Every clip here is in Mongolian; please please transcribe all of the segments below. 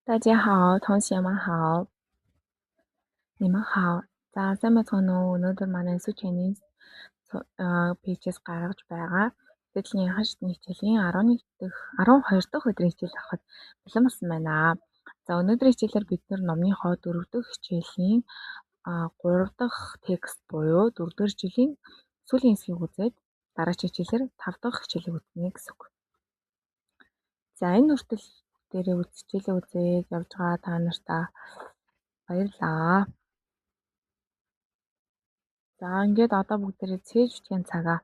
大家好，同学们好，你们好. За сайн байцгаана уу? Өнөөдөр манай SU-ийн pages гаргаж байгаа. Тэгвэл хашдны хичээлийн 11 дахь 12 дахь өдрийн хичээл авахд бэлэн болсон байна. За өнөөдрийн хичээлээр бид номынхоо 4 дахь хичээлийн 3 дахь текст буюу 4 дахь жилийн сүүлийн хэсгийг үзээд дараагийн хичээлээр 5 дахь хичээлийг үзнэ гэсэн үг. За энэ хүртэл дээрээ хичээлээ үзээд явж байгаа та нартай баярлалаа. За ингээд одоо бүгдээрээ цээж бичгийн цагаа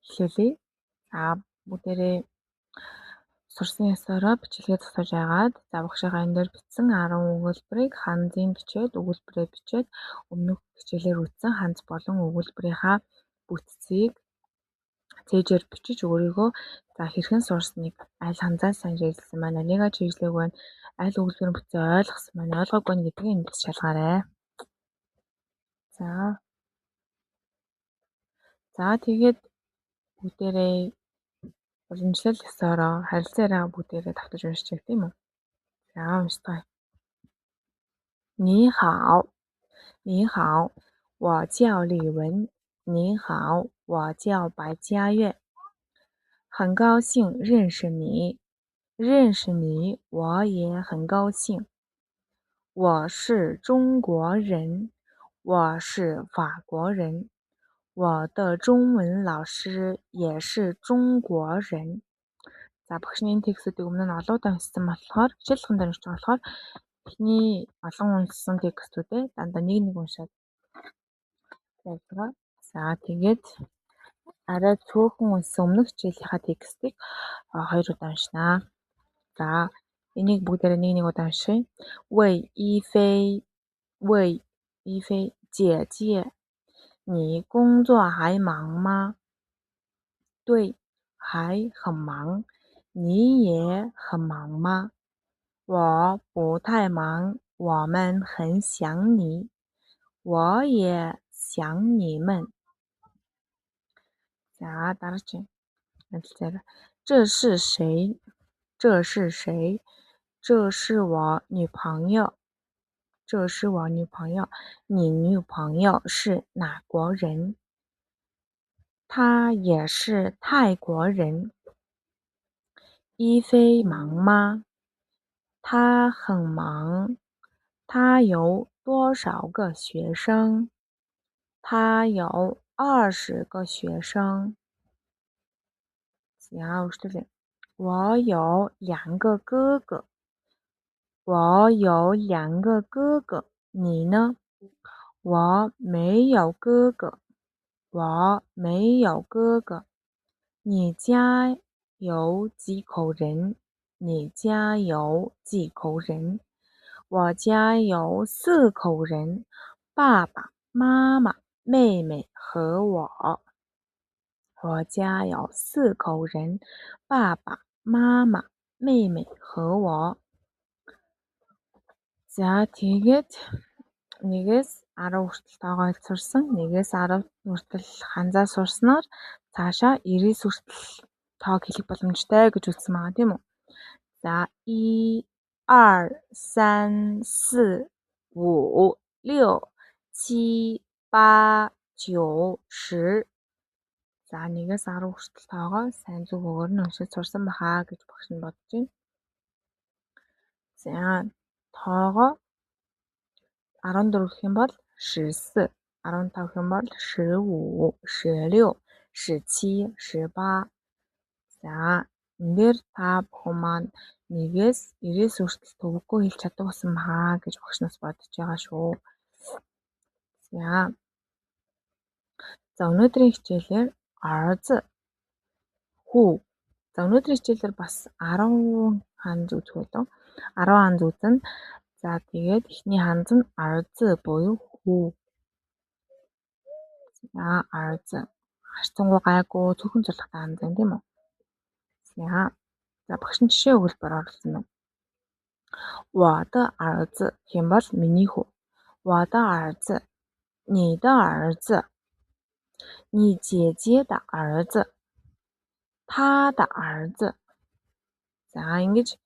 эхлүүлье. За бүгдээрээ сурсан ёсороо бичлэгээ зогсоож агаад за багшийнхаа энэ дээр бичсэн 10 өгүүлбэрийг ханзын бичээд өгүүлбэрээ бичээд өмнөх хичээлээр үзсэн ханз болон өгүүлбэрийнхаа бүтцийг цээжээр бичиж өөрийгөө за хэрхэн сурсныг аль ханзаас сайн хэрэглэсэн байна, нэгээ чиглэлгүй байна, аль өгүүлбэрийн бүтцээ ойлгосон байна, ойлгоогүй нь гэдгийг энд шалгаарай. За тэгээд бүгдээрээ уламжлал ёсороо харилцаараа бүгдээрээ давтаж уншчих тийм үү? За уншицгаая. 你好，你好，我叫丽文。你好，我叫白佳悦。很高兴认识你，认识你我也很高兴。我是中国人，我是法国人。我的中文老师也是中国人。За багшны энэ текстүүдийг өмнө нь олоодан уншсан болохоор хичээлхэн дээр уншиж байгаа болохоор эхний олон уншсан текстүүдээ дандаа нэг уншаад байгаа. За тэгээд арай цөөхөн уншсан өмнөх хичээлийнхаа текстийг хоёр удаа уншнаа. За энийг бүгдээрээ нэг удаа уншъя. 魏一菲，魏一菲姐姐，你工作还忙吗？对，还很忙。你也很忙吗？我不太忙，我们很想你，我也想你们。За дараагийн хэлцээр这是谁？这是谁？这是我女朋友。这是我女朋友。你女朋友是哪国人？她也是泰国人。一菲忙吗？她很忙。她有多少个学生？她有20个学生。我有2个哥哥。我有2个哥哥。你呢？我没有哥哥。我没有哥哥。你家有几口人？你家有几口人？我家有4口人，爸爸妈妈、妹妹和我。我家有4口人，爸爸妈妈、妹妹和我。За тэгээд 1-ээс 10 хүртэл тоогоо сурсан, 1-ээс 10 хүртэл ханзаа сурснаар цаашаа 9-с хүртэл тоог хэлэх боломжтой гэж үзсэн байгаа тийм үү? За 1 2 3 4 5 6 7 8 9 10. За 1-ээс 10 хүртэл тоогоо сайн зөв өгөр нь уншиж сурсан бахаа гэж багш нь бодож байна. За тоогоо 14 гэх юм бол 14, 15 гэх юм бол 15, 16, 17, 18. За энэ дээр та бүхэн маань 1-ээс 9-с хүртэл төгөөгөө хэлж чадсан бахаа гэж багш нас бодож байгаа шүү. За өнөөдрийн хичээлээр хүү. За өнөөдрийн хичээлээр бас 10 ханз үзэх байлаа. 10 ханз үзнэ. За тэгээд эхний ханз нь буюу хүү. За харьцангуй гайгүй цөөхөн зурлагтай ханз байна тийм үү? За багш нь жишээ өгүүлбэр оруулсан байна. 我的儿子 гэх юм бол миний хүү. 我的儿子，你的儿子，你姐姐的儿子，他的儿子. За ингэж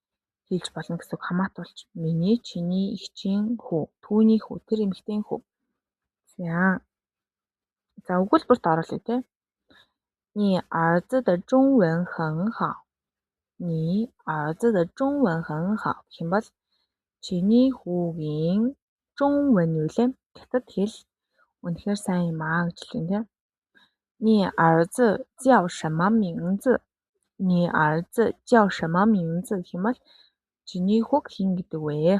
хэлж болно гэсэн үг хамаатуулж. Миний, чиний, ихчийн хүү, түүний хүү, тэр эмэгтэйн хүү. За өгүүлбэрт оруулъя те. 你儿子的中文很好. 你儿子的中文很好. Гэх юм бол чиний хүүгийн жунвэн юу лээ? Хятад хэл үнэхээр сайн юм аа гэж хэлсэн тийм. 你儿子叫什么名字? 你儿子叫什么名字? Гэх юм бол чиний хүүг хэн гэдэг вэ?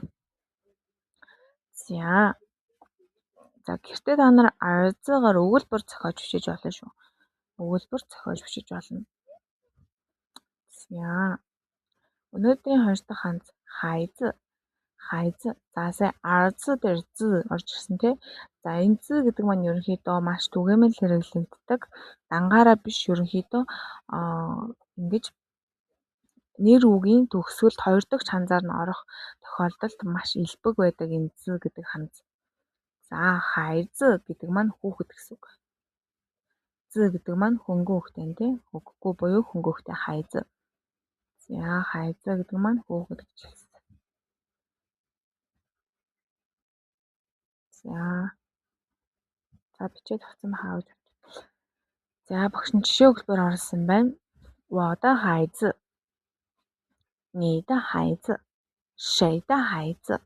За гэртээ та нар арзыгаар өгүүлбэр зохиож бичиж болно шүү. Өгүүлбэр зохиож бичиж болно. За өнөөдрийн 2 дахь хандс хайз. За сая арз дээр з орж ирсэн тий. За энэ з гэдэг маань ерөнхийдөө маш түгээмэл хэрэглэгддэг. Дангаараа биш ерөнхийдөө ингэж нэр үгийн төгсгөлд 2 дахь чанзаар нь орох тохиолдолд маш илбэг байдаг энэ з гэдэг хандс. За хайз гэдэг маань хүүхэд гэсэн үг. З гэдэг маань хөнгөн хүүхдээ тий. Хөгөхгүй буюу хөнгөн хүүхдээ хайз. За хайз гэдэг маань хүүхэд гэж хэлсэн. За бичээд авсан хаа гэж. За багш нь жишээ өгүүлбэр оруулсан байна. 我的孩子 你的孩子 谁的孩子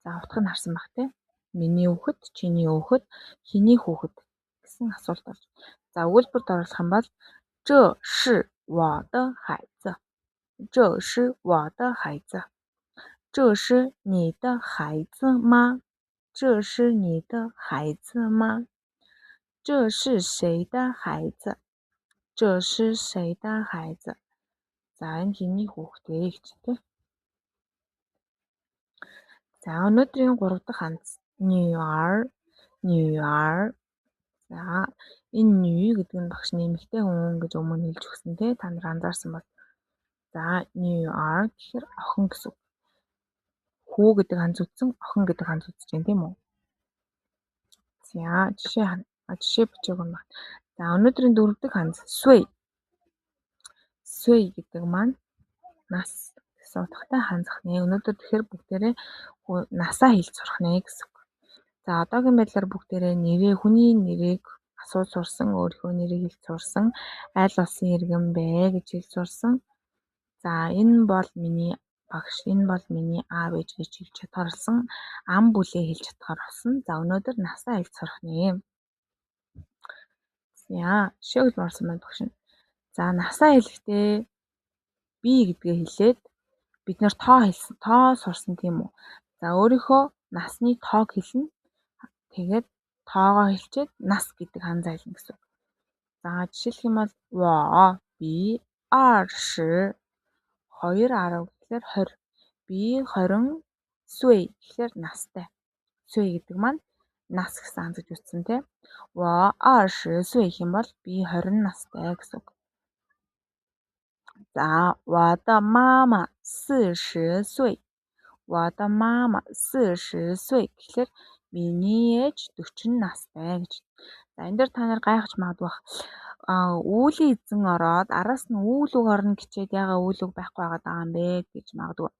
За утга нь харсан баг тий. Миний хүүхэд, чиний хүүхэд, хэний хүүхэд гэсэн асуулт орж. За өгүүлбэрт оруулах юм бол 这是我的孩子. 这是我的孩子. 这是你的孩子吗? 这是你的孩子吗? 这是谁的孩子? 这是谁的孩子? За энэ хэний хүүхэд вэ гэж тий. За өнөөдрийн 3 дахь хандс女儿. За энэ нүй гэдэг нь багш нэмэгтэй хүн гэж өмнө хэлж өгсөн тий. Та нар анзаарсан бол. За女儿гэхээр охин гэсэн үг. Хүү гэдэг хандс үтсэн, охин гэдэг хандс үтсэж байна тийм үү? За жишээ бичээг юм байна. За өнөөдрийн 4 дахь хандс суй. Суй гэдэг маань нас гэсэн утгатай хандсах нэ. Өнөөдөр тэгэхээр бүгдээрээ насаа хэлж сурах нэ гэсэн үг. За одоогийн байдлаар бүгдээрээ хүний нэрийг асууж сурсан, өөрийнхөө нэрийг хэлж сурсан, аль улсын иргэн бэ гэж хэлж сурсан. За энэ бол миний багш, энэ бол миний аав ээж гэж хэлж чадхаарсан, ам бүлээ хэлж чадхаар болсон. За өнөөдөр насаа хэлж сурах нэ. Жишээ өгж марсан байна багш нь. За насаа хэлэхдээ би гэдгээ хэлээд бид нэр тоо сурсан тийм үү. За өөрийнхөө насны тоог хэлнэ. Тэгээд тоогоо хэлчихэд нас гэдэг ханзаа хэлнэ гэсэн үг. За жишээлх юм бол би 20 гэхээр 20. Би 20 суй гэхээр настай. Суй гэдэг маань нас гэсэн ханзаж үтсэн тийм. 20 суй гэх юм бол би 20 настай гэсэн үг. За 我的妈妈40岁. 我的妈妈40岁 гэхээр миний ээж 40 настай гэж. За энэ дээр та нар гайхаж магадгүй бах. Үүлийн эзэн ороод араас нь үүл үг орно гэчээд ягаа үүл үг байхгүй байгаа юм бэ гэж магадгүй.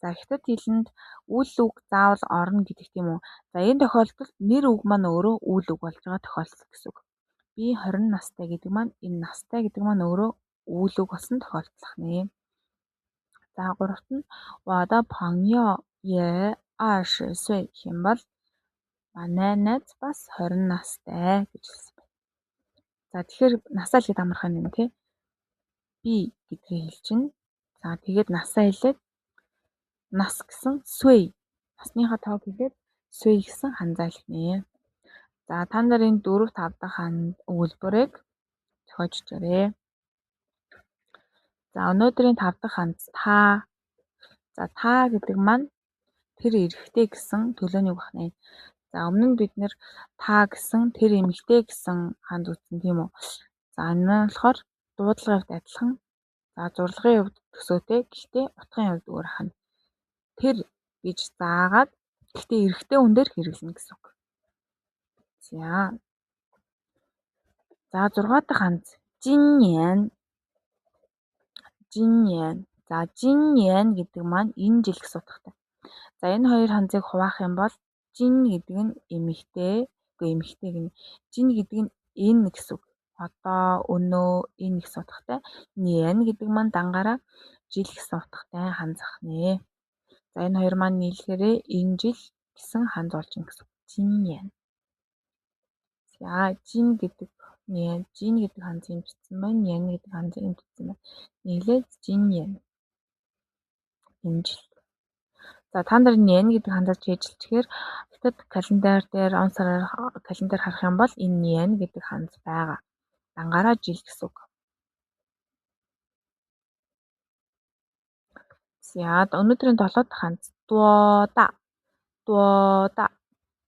За хятад хэлэнд үүл үг заавал орно гэдэг тийм үү. За энэ тохиолдолд нэр үг маань өөрөө үүл үг болж байгаа тохиолдол гэсэн үг. Би 20 настай гэдэг маань энэ настай гэдэг маань өөрөө үүл үг болсон тохиолдол нэ. За гуравт нь 我的朋友也20岁 гэх юм бол манай найз бас 20 настай гэж хэлсэн байна. За тэгэхээр насаа хэлээд амархан юм тий. Би гэдгийг хэлчихнэ. За тэгээд насаа хэлээд нас гэсэн суй. Насныхаа тоог хэлээд суй гэсэн ханзаа хэлнэ. За та нарын 4, 5 дахь өгүүлбэрийг зохиож өгөөрэй. За өнөөдрийн 5 дахь хандс та. За та гэдэг маань тэр эрэгтэй гэсэн төлөөний үг байна. За өмнө нь бид нэр та гэсэн тэр эмэгтэй гэсэн ханд үтсэн тийм үү. За энэ нь болохоор дуудлагын хувьд адилхан. За зурлагын хувьд төсөөтэй. Гэхдээ утгын хувьд өөр хана. Тэр гэж заагаад гэхдээ эрэгтэй хүн дээр хэрэглэнэ гэсэн үг. За 6 дахь хандс жин нян. За жиннен гэдэг маань энэ жил гэсэн утгатай. За энэ хоёр ханзыг хуваах юм бол жин гэдэг нь эмэгтэй, гинэ. Жин гэдэг нь энэ гэсэн үг. Одоо өнөө энэ гэсэн утгатай. Нэн гэдэг маань дангаараа жил гэсэн утгатай ханзах нэ. За энэ хоёр маань нийлэхээр энэ жил гэсэн ханз болж ин гэсэн. Жиннен. За жин гэдэг ханзыг имжсэн байна. Нэн гэдэг ханзыг имжсэн байна. Нийлээд жиннен. Энэ жил. За та нар нэн гэдэг ханзаар чийжилчихээр хятад календар дээр он сараар календар харах юм бол энэ нэн гэдэг ханз байгаа. Дангаараа жил гэсэн үг. За өнөөдрийн 7 дахь ханз дуода.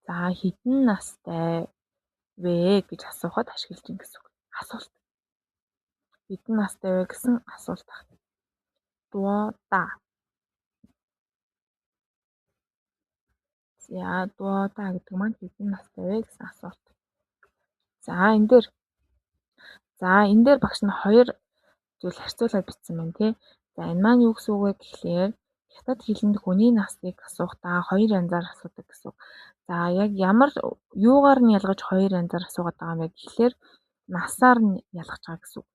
За хэдэн настай вэ гэж асуухад ашиглаж ин гэсэн үг. Асуулт. Хэдэн настай вэ гэсэн асуулт байна. Дуода. За дуода гэдэг маань хэдэн настай вэ гэсэн асуулт. За энэ дээр багш нь хоёр зүйл харьцуулаад бичсэн байна тий. За энэ маань юу гэсэн үг вэ гэхлээр хятад хэлэнд хүний насныг асуухдаа хоёр янзаар асуудаг гэсэн үг. За яг ямар юугаар нь ялгаж хоёр янзаар асуугаад байгаа юм бэ гэхлээр насаар нь ялгаж байгаа гэсэн үг.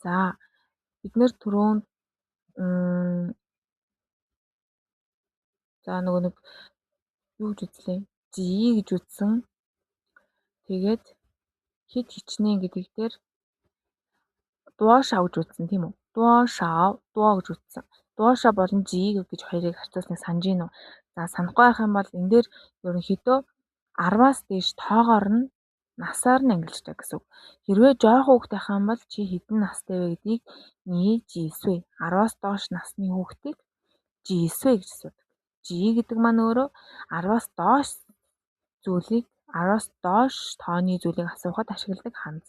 За бид нэр түрүүн за нөгөө нэг юу гэж үзлээ? Жи гэж үзсэн. Тэгээд хэд хичнээн гэдэг дээр дуошаа гэж үзсэн тийм үү? Дуо гэж үзсэн. Дуошаа болон жи гэж хоёрыг харьцуулсныг санаж гин үү? За санахгүй байх юм бол энэ дээр ерөнхийдөө 10-аас дээш тоогоор нь насаар нь ангилждаг гэсэн үг. Хэрвээ жоох хүүхдээ байх юм бол чи хэдэн настай вэ гэдгийг ни жисвэ 10-аас доош насны хүүхдийг жисвэ гэж асуудаг. Жи гэдэг маань өөрөө 10-аас доош зүйлийг 10-аас доош тооны зүйлийг асуухад ашигладаг ханз.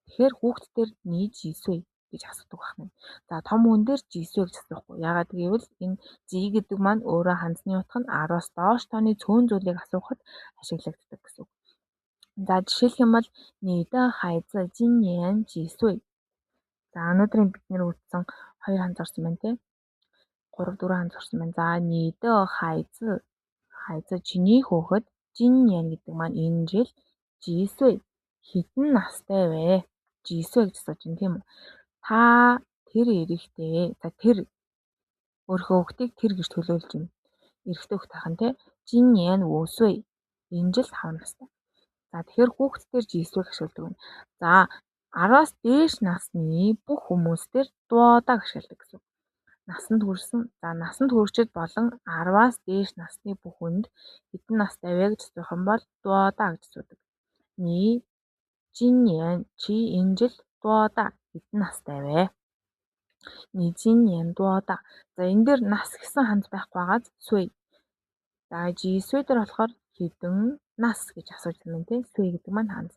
Тэгэхээр хүүхдтэр ни жисвэ гэж асуудаг байна. За том хүн дээр жисвэ гэж асуухгүй. Яагаад гэвэл энэ жи гэдэг маань өөрөө ханзны утга нь 10-аас доош тооны цөөн зүйлийг асуухад ашиглагддаг гэсэн үг. За жишээлх юм бол нидэ хайзы жиннен жисвэ. За өнөөдрийн бид нэр үзсэн хоёр ханз орсон байна тий. 3 4 ханз орсон байна. За нидэ хайзы чиний хүүхэд жиннен гэдэг маань энэ жил жисвэ хэдэн настай вэ? Жисвэ гэж асууж байна тийм үү? Та тэр эрэхтэй. За тэр өөрийнхөө хүүхдийг тэр гэж төлөөлж байна. Эрэхтэй хүүхд тахын тий. Жиннен үсвэ. Энэ жил 5 настай. За тэгэхээр хүүхд төр жисвэг ашигладаг байна. За 10-аас дээш насны бүх хүмүүс төр дуодаг ашигладаг гэсэн. Насанд хүрчид болон 10-аас дээш насны бүх хүнд хэдэн настай вэ гэж асуух юм бол дуода гэж асуудаг. Ни жиннен чи энэ жил дуода хэдэн настай вэ? Ни жиннен дуода. За энэ дээр нас гэсэн ханз байхгүй байгааз свэ. За жисвэ дээр болохоор хэдэн нас гэж асууж байна тийм. Свэ гэдэг маань ханз.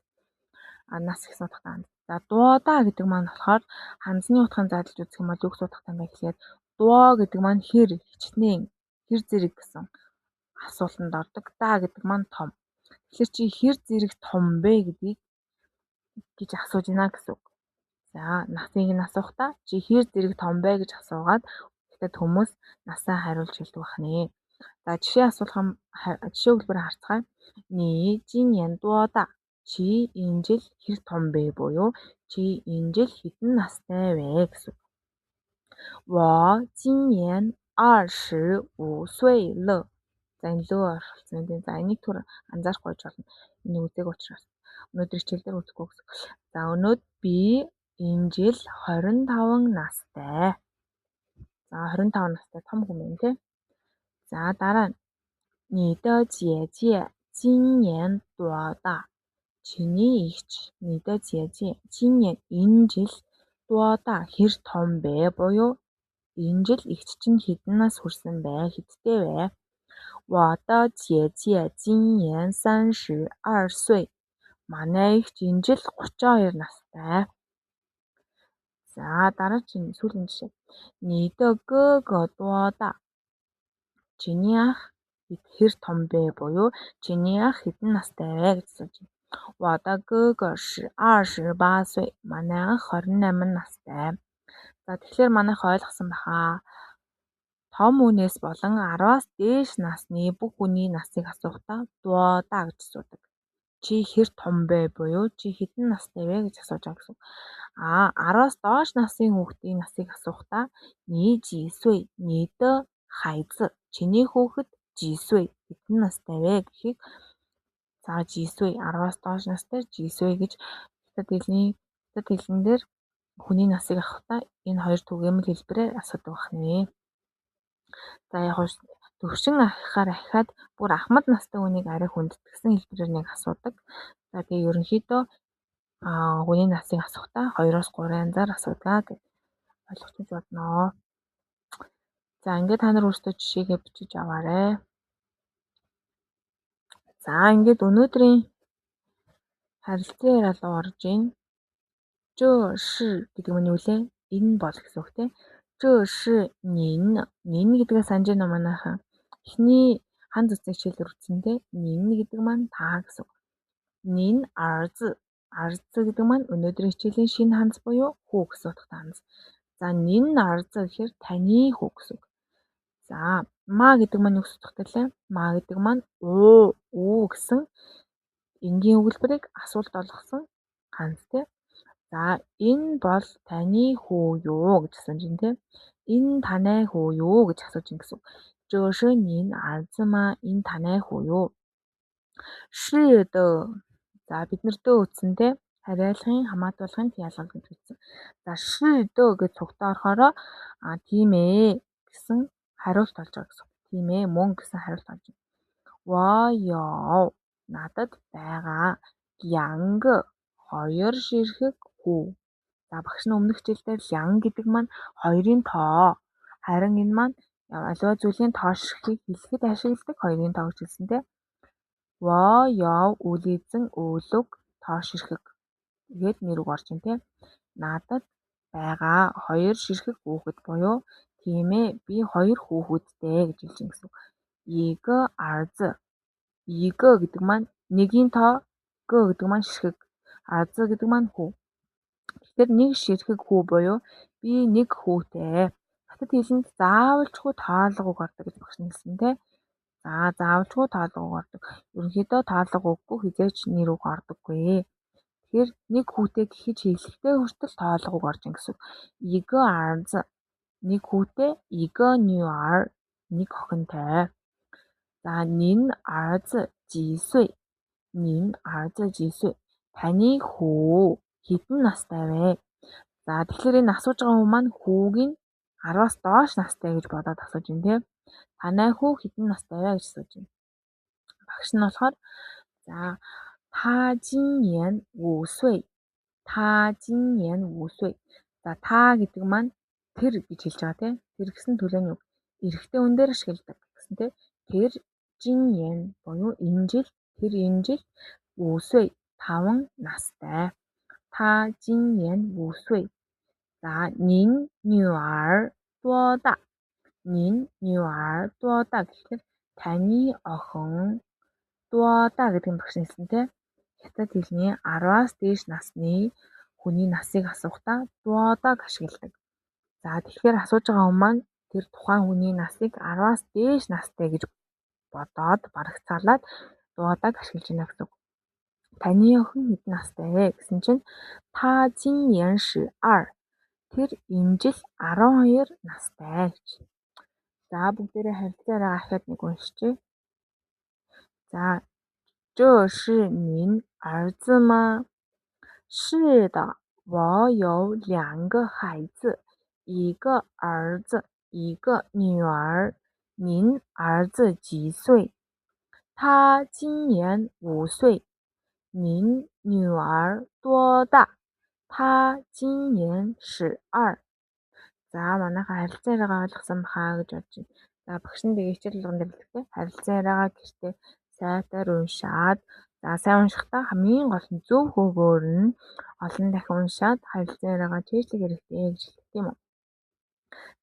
Нас гэсэн утгатай ханз. За дуода гэдэг маань болохоор ханзны утгыг задлж үзэх юм бол юу гэсэн утгатай бэ гэхээр дуо гэдэг маань хэр хичнээн хэр зэрэг гэсэн асуултанд ордог. Да гэдэг маань том. Тэгэхээр чи хэр зэрэг том бэ гэдгийг гэж асууж байна гэсэн үг. За насыг нь асуухтаа чи хэр зэрэг том бэ гэж асуугаад тэгэхэд хүмүүс насаа хариулж хэлдэг байна. За жишээ хэлбэрээр харцгаая. Ни жиннен дуода. Чи энэ жил хэр том бэ буюу чи энэ жил хэдэн настай вэ гэсэн. Wo jиннен 25岁了. За энэ лөө оролцсон юм. За энийг түр анзаарахгүй ч болно. Энийг үзег учраас өнөөдөр хичээл дээр үзэхгүй гэсэн. За би энэ жил 25 настай. За 25 настай том хүн байна тий. За дараа нь你的姐姐今年多大? Чиний эгч今年энэ жил дуода хэр том бэ буюу энэ жил эгч чинь хэдэн нас хүрсэн бэ? Хэдтэй вэ? 我的姐姐今年32岁. Манай эгч энэ жил 32 настай. За дараагийн сүүлийн жишээ. 你的哥哥多大? Чиний ах хэр том бэ буюу чиний ах хэдэн настай вэ гэж асууж байна. 我的哥哥是28岁. Манай ах 28 настай. За тэгэхээр манайх ойлгосон бахаа. Том үнээс болон 10-аас дээш насны бүх хүний насыг асуухдаа дуудаа гэж асуудаг. Чи хэр том бэ буюу чи хэдэн настай вэ гэж асууж байгаа гэсэн. 10-аас доош насны хүүхдийн насыг асуухдаа "Ни жисүй?" "Нидэ хайзы?" Чиний хүүхэд жисүй хэдэн настай вэ гэхийг жисүй 10-аас доош настай жисүй гэж хятад хэлэн дээр хүний насыг авахдаа энэ хоёр түгээмэл хэлбэрээр асуудаг байна. За яг нь төвшин ахихаар ахиад бүр ахмад настай хүнийг арай хүндэтгсэн хэлбэрээр нэг асуудаг. За тэгээ ерөнхийдөө хүний насыг асуухдаа 2-оос 3 янзаар асуудаг гэж ойлгож байна. За ингээд та нар өөрсдөө жишээгээ бичиж аваарай. За ингээд өнөөдрийн харилцан яриа руу орж ийн. Зэ ши гэдэг нь юу вэ? Энэ бол гэсэн үг тийм. Зэ ши нин. Нин гэдгээ санаж байна уу манайхан? Эхний хан цэцэг хичээлээр үздэнтэй. Нин гэдэг маань та гэсэн үг. Нин арзы. Арзы гэдэг маань өнөөдрийн хичээлийн шинэ ханц буюу хүү гэсэн утгатай ханц. За нин арзы гэхээр таны хүү гэсэн үг. За ма гэдэг маань юу гэсэн утгатай лээ? Ма гэдэг маань уу гэсэн энгийн өгүүлбэрийг асуулт болгосон ганц тийм. За энэ бол таны хүү юу гэж асууж байна тийм. Энэ танай хүү юу гэж асууж байна гэсэн. 这是您儿子吗? Энэ танай хүү юу? 是的. За бид нэр дөө үтсэн тийм. Хариалгын хамаатуулгын ялгал гэж үтсэн. За 是的гэж цугтаа орохороо тийм ээ гэсэн хариулт олж байгаа гэсэн. Тийм ээ мөн гэсэн хариулт олж байна. 我有 надад байгаа 2 хоёр ширхэг хүү. За багш нь өмнөх хичээлдээ лянг гэдэг маань хоёрын тоо. Харин энэ маань аливаа зүйлийн тоо ширхгийг хэлэхэд ашигладаг хоёрын тоо гэж хэлсэн тийм. 我有 үйл эзэн өөлөг тоо ширхэг. Тэгээд нэр үг орж ин тийм. Надад байгаа 2 ширхэг хүүхэд буюу тийм ээ би 2 хүүхэдтэй гэж хэлж ин гэсэн. 一个儿子. 一个гэдэг маань нэгийн тоо, г гэдэг маань ширхэг, арз гэдэг маань хүү. Тэгэхээр нэг ширхэг хүү буюу би нэг хүүтэй. Хятад хэлэнд заавалчгүй тоолго үг ордог гэж багш нь хэлсэн тийм. За заавалчгүй тоолго үг ордог. Ерөнхийдөө тоолго үггүй хизээч нэр үг ордоггүй. Тэгэхээр нэг хүүтэй гэхэж хэлэхдээ хүртэл тоолго үг орж ин гэсэн. 一个儿子. Нэг хүүтэй, 一个女儿. Нэг охинтой. За 您儿子几岁? 您儿子几岁? Таны хүү хэдэн настай вэ? За тэгэхээр энэ асууж байгаа хүн маань хүүгийн 10-аас доош настай гэж бодоод асууж байна тийм. Танай хүү хэдэн настай вэ гэж асууж байна. Багш нь болохоор за та 今年5岁. та 今年5岁. За та гэдэг маань тэр гэж хэлж байгаа тийм. Тэр гэсэн төлөөний үг. Эрэгтэй хүн дээр ашигладаг гэсэн тийм. Тэр 今年буюу энэ жил, тэр энэ жил 5岁 5 настай. 他今年5岁. За您女儿多大? 您女儿多大 гэхээр таны охин 多大 гэдэг нь багш хэлсэн тийм. Хятад хэлний 10-аас дээш насны хүний насыг асуухдаа 多大 ашигладаг. За тэгэхээр асууж байгаа хүн маань тэр тухайн хүний насыг 10-аас дээш настай гэж бодоод барагцаалаад 多大 ашиглаж байна гэсэн үг. Таны охин хэдэн настай вэ гэсэн чинь та 今年12. Тэр энэ жил 12 настай гэж. За бүгдээрээ харилцаараа ахиад нэг уншчихъя. За 这是您儿子吗? 是的，我有2个孩子，一个儿子，一个女儿。您儿子几岁？他今年5岁。您女儿多大? 她今年12. За манайхаа харилцан яриагаа ойлгосон бахаа гэж бодож байна. За багш нь тэгээ хичээл болгон дээр хэлэхдээ харилцан яриагаа гэртээ сайтаар уншаад за сайн уншихдаа хамгийн гол нь зөв хөөгөөр нь олон дахин уншаад харилцан яриагаа чийжлэх хэрэгтэй гэж хэлдэг тийм үү.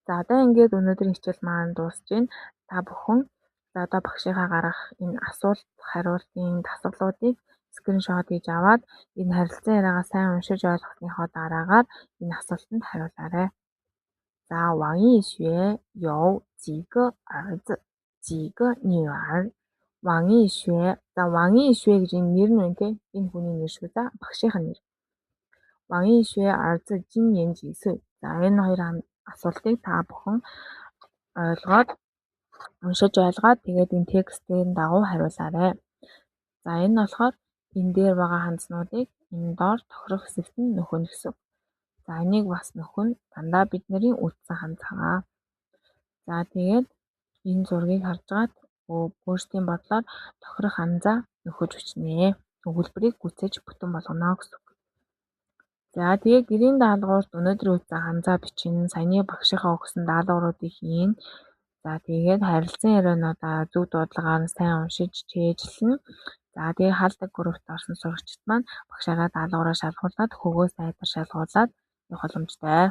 За одоо ингээд өнөөдрийн хичээл маань дуусж байна. Та бүхэн за одоо багшийнхаа гаргах энэ асуулт хариултын дасгалуудыг скриншот хийж аваад энэ харилцан яриагаа сайн уншиж ойлгосныхоо дараагаар энэ асуултанд хариулаарай. За, 王奕学有几个儿子，几个女儿. 왕이쉐. За, 왕이쉐 гэж энэ нэр нь үнэтэй. Энэ хүний нэр шүү. За, багшийнхаа нэр. 왕이쉐儿子今年几岁? За, энэ хоёр асуултыг та бүхэн уншиж ойлгоод тэгээд энэ текстийн дагуу хариулаарай. За, энэ нь болохоор энэ дээр байгаа хандснуудыг энэ доор тохирох хэсэгт нь нөхөн гэсэн. За, энийг бас нөхөн дандаа бид нарын үлдсэн хандцаагаа. За, тэгээд энэ зургийг харж байгаад өөрсдийн бодлоор тохирох хандзаа нөхөж өчнэ. Өгүүлбэрийг гүйцээж бүтэн болгоно гэсэн үг. За, тэгээд гэрийн даалгаварт өнөөдөр үлдсэн хандзаа бичнэ. Саяны багшийнхаа өгсөн даалгавруудыг хийн. За, тэгээд харилцан яриануудаа зөв дуудлагаар сайн уншиж чэйжлэн. За, тэгээд хаалдаг группт орсон сурагчид маань багшаараа даалгавраа шалгуулад хөгөөс айтар шалгуулад явах боломжтой.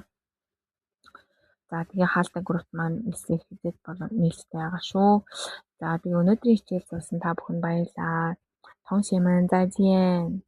За, тэгээд хаалдаг группт маань нэлээд хэдэд нээлттэй байгаа шүү. За, тэгээд өнөөдрийн хичээл зорьсон та бүхэнд баярлалаа. 同学们再见。